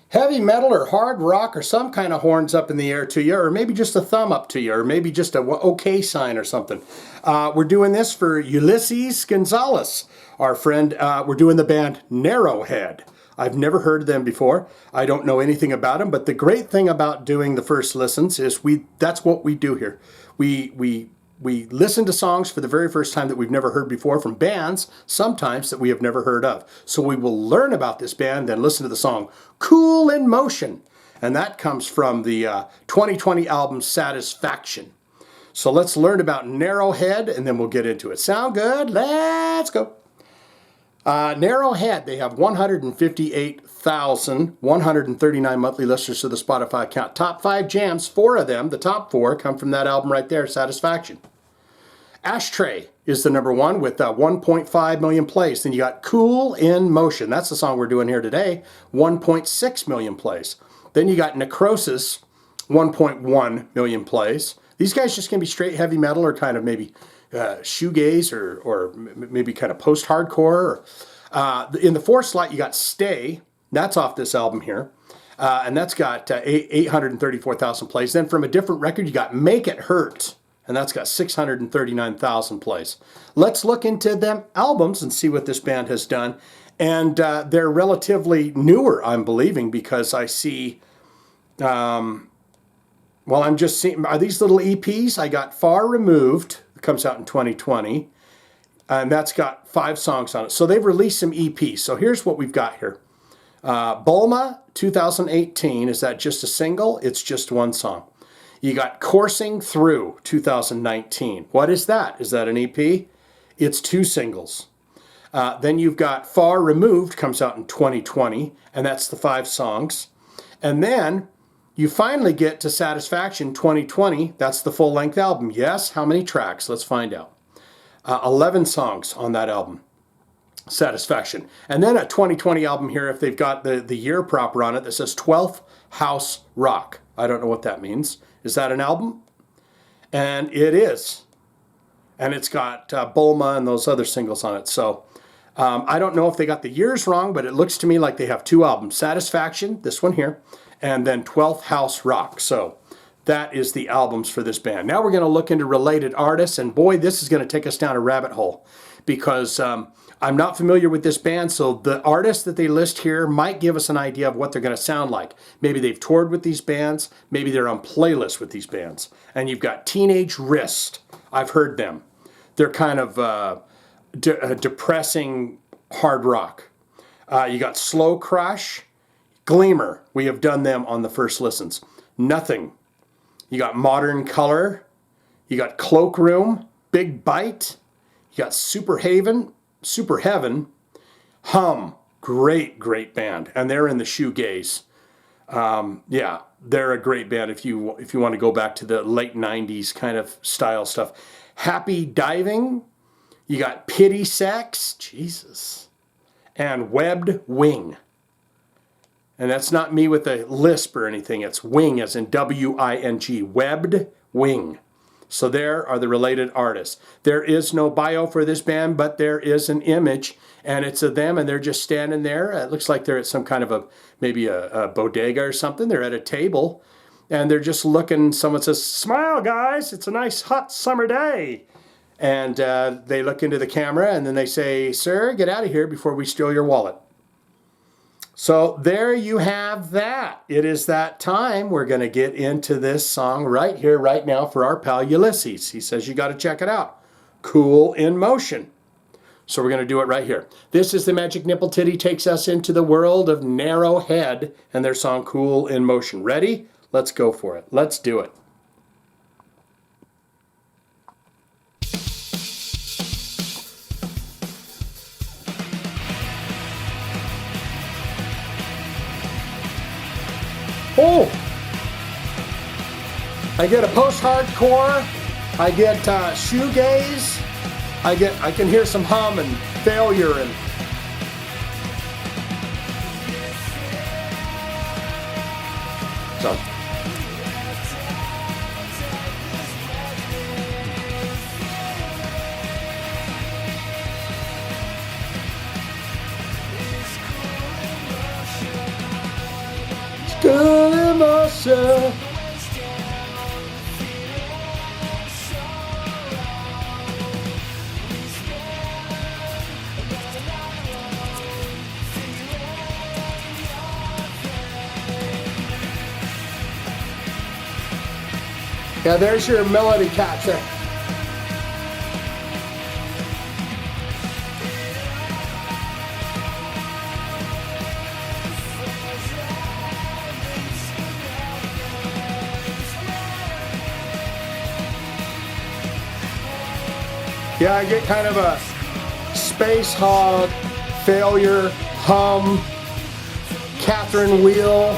Heavy metal or hard rock or some kind of horns up in the air to you, or maybe just a thumb up to you, or maybe just a okay sign or something. We're doing this for Ulysses Gonzalez, our friend. We're doing the band Narrowhead. I've never heard of them before. I don't know anything about them, but the great thing about doing the first listens is that's what we do here. We listen to songs for the very first time that we've never heard before from bands, sometimes that we have never heard of. So we will learn about this band, then listen to the song Cool in Motion. And that comes from the 2020 album Satisfaction. So let's learn about Narrowhead and then we'll get into it. Sound good? Let's go. Narrowhead, they have 158,139 monthly listeners to the Spotify account. Top 5 jams, 4 of them, the top 4, come from that album right there, Satisfaction. Ashtray is the number 1 with 1.5 million plays. Then you got Cool in Motion. That's the song we're doing here today, 1.6 million plays. Then you got Necrosis, 1.1 million plays. These guys just going to be straight heavy metal or kind of maybe shoegaze or maybe kind of post-hardcore. In the 4th slot, you got Stay. That's off this album here. And that's got 834,000 plays. Then from a different record, you got Make It Hurt. And that's got 639,000 plays. Let's look into them albums and see what this band has done. And they're relatively newer, I'm believing, because I see... well, I'm just seeing... Are these little EPs? I got Far Removed. It comes out in 2020. And that's got 5 songs on it. So they've released some EPs. So here's what we've got here. Bulma 2018. Is that just a single? It's just 1 song. You got Coursing Through 2019. What is that? Is that an EP? It's 2 singles. Then you've got Far Removed, comes out in 2020, and that's the 5 songs. And then you finally get to Satisfaction 2020. That's the full-length album. Yes, how many tracks? Let's find out. 11 songs on that album, Satisfaction. And then a 2020 album here, if they've got the year proper on it, that says 12th House Rock. I don't know what that means. Is that an album? And it is. And it's got Bulma and those other singles on it. So I don't know if they got the years wrong, but it looks to me like they have 2 albums. Satisfaction, this one here, and then 12th House Rock. So that is the albums for this band. Now we're going to look into related artists. And boy, this is going to take us down a rabbit hole because I'm not familiar with this band, so the artists that they list here might give us an idea of what they're going to sound like. Maybe they've toured with these bands. Maybe they're on playlists with these bands. And you've got Teenage Wrist. I've heard them. They're kind of depressing hard rock. You got Slow Crush, Gleamer. We have done them on the first listens. Nothing. You got Modern Color. You got Cloakroom, Big Bite. You got Super Heaven, Hum, great band, and they're in the shoegaze. Yeah, they're a great band if you want to go back to the late 90s kind of style stuff. Happy Diving, you got Pity Sex, Jesus, and Webbed Wing. And that's not me with a lisp or anything, it's wing as in W-I-N-G, Webbed Wing. So there are the related artists. There is no bio for this band, but there is an image, and it's of them, and they're just standing there. It looks like they're at some kind of maybe a bodega or something. They're at a table, and they're just looking. Someone says, "Smile, guys, it's a nice hot summer day." And they look into the camera, and then they say, "Sir, get out of here before we steal your wallet." So there you have that. It is that time. We're going to get into this song right here, right now for our pal Ulysses. He says you got to check it out. Cool in Motion. So we're going to do it right here. This is the Magic Nipple Titty takes us into the world of Narrowhead and their song Cool in Motion. Ready? Let's go for it. Let's do it. Oh, I get a post-hardcore, I get shoegaze, I can hear some hum and failure and so. Good emotion. Yeah, there's your melody catcher. Yeah, I get kind of a space hog, failure, hum, Catherine wheel.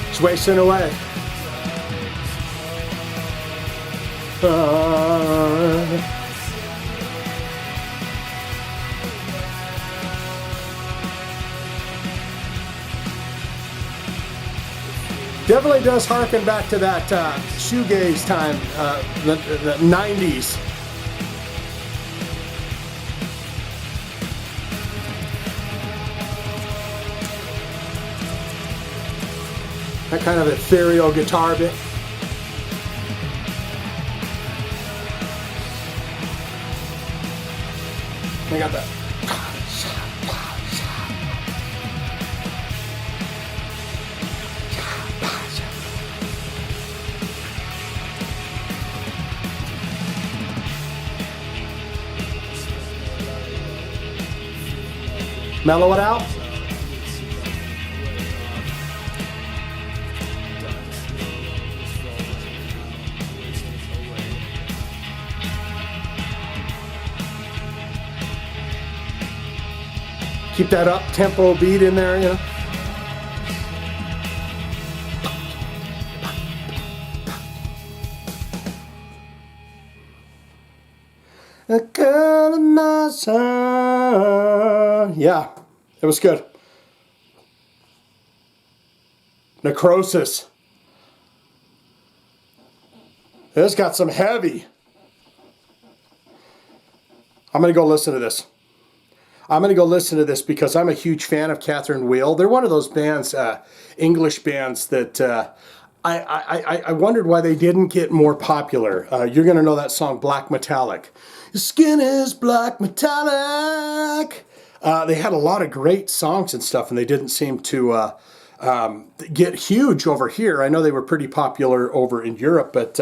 It's wasting away. Definitely does harken back to that shoegaze time, the 90s. That kind of ethereal guitar bit. I got that. Mellow it out. Keep that up tempo beat in there, you know. Yeah, it was good. Necrosis. This got some heavy. I'm going to go listen to this. I'm going to go listen to this because I'm a huge fan of Catherine Wheel. They're one of those bands, English bands that I wondered why they didn't get more popular. You're going to know that song, Black Metallic. Your skin is black metallic. They had a lot of great songs and stuff, and they didn't seem to get huge over here. I know they were pretty popular over in Europe, but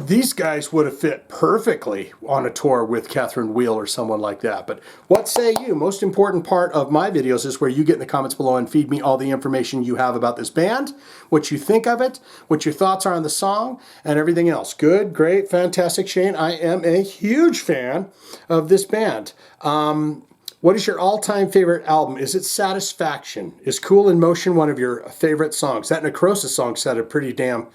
these guys would have fit perfectly on a tour with Catherine Wheel or someone like that. But what say you? Most important part of my videos is where you get in the comments below and feed me all the information you have about this band, what you think of it, what your thoughts are on the song, and everything else. Good, great, fantastic, Shane. I am a huge fan of this band. What is your all-time favorite album? Is it Satisfaction? Is Cool in Motion one of your favorite songs? That Necrosis song sounded pretty damn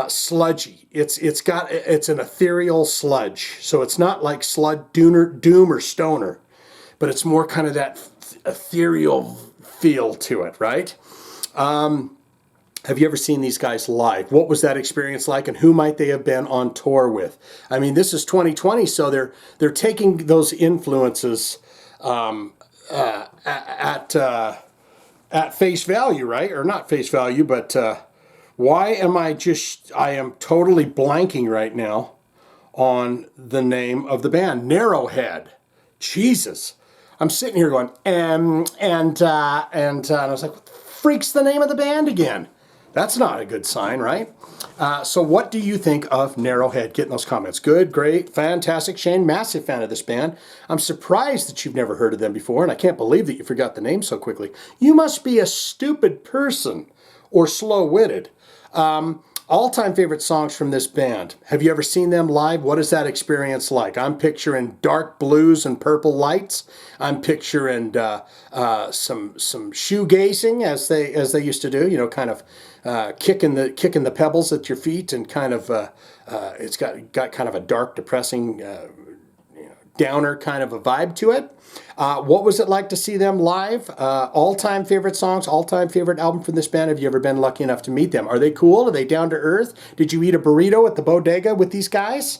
sludgy. It's an ethereal sludge, so it's not like slud doom or stoner, but it's more kind of that ethereal feel to it, right? Have you ever seen these guys live? What was that experience like, and who might they have been on tour with? I mean, this is 2020, so they're taking those influences at face value, right? Or not face value, but why am I am totally blanking right now on the name of the band. Narrowhead. Jesus. I'm sitting here going, and I was like, what the freak's the name of the band again? That's not a good sign, right? So what do you think of Narrowhead? Get in those comments. Good, great, fantastic. Shane, massive fan of this band. I'm surprised that you've never heard of them before, and I can't believe that you forgot the name so quickly. You must be a stupid person or slow-witted. All-time favorite songs from this band. Have you ever seen them live? What is that experience like? I'm picturing dark blues and purple lights. I'm picturing some shoegazing as they used to do. You know, kind of kicking the pebbles at your feet, and kind of it's got kind of a dark, depressing downer kind of a vibe to it. What was it like to see them live? All-time favorite songs, all-time favorite album from this band. Have you ever been lucky enough to meet them? Are they cool? Are they down to earth? Did you eat a burrito at the bodega with these guys?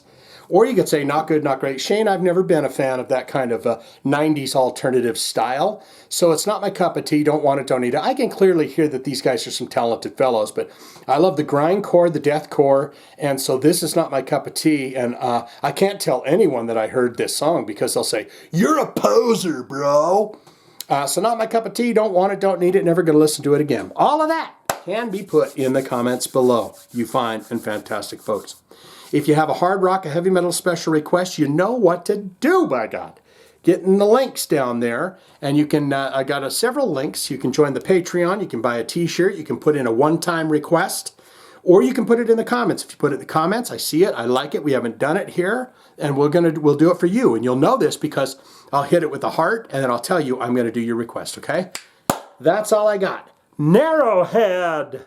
Or you could say, not good, not great. Shane, I've never been a fan of that kind of 90s alternative style. So it's not my cup of tea. Don't want it, don't need it. I can clearly hear that these guys are some talented fellows, but I love the grindcore, the deathcore, and so this is not my cup of tea. And I can't tell anyone that I heard this song because they'll say, you're a poser, bro. So not my cup of tea. Don't want it, don't need it. Never going to listen to it again. All of that can be put in the comments below. You fine and fantastic folks. If you have a hard rock, a heavy metal special request, you know what to do, by God. Get in the links down there, and you can, I got several links. You can join the Patreon, you can buy a t-shirt, you can put in a one-time request, or you can put it in the comments. If you put it in the comments, I see it, I like it, we haven't done it here, and we'll do it for you. And you'll know this because I'll hit it with a heart, and then I'll tell you I'm going to do your request, okay? That's all I got. Narrowhead!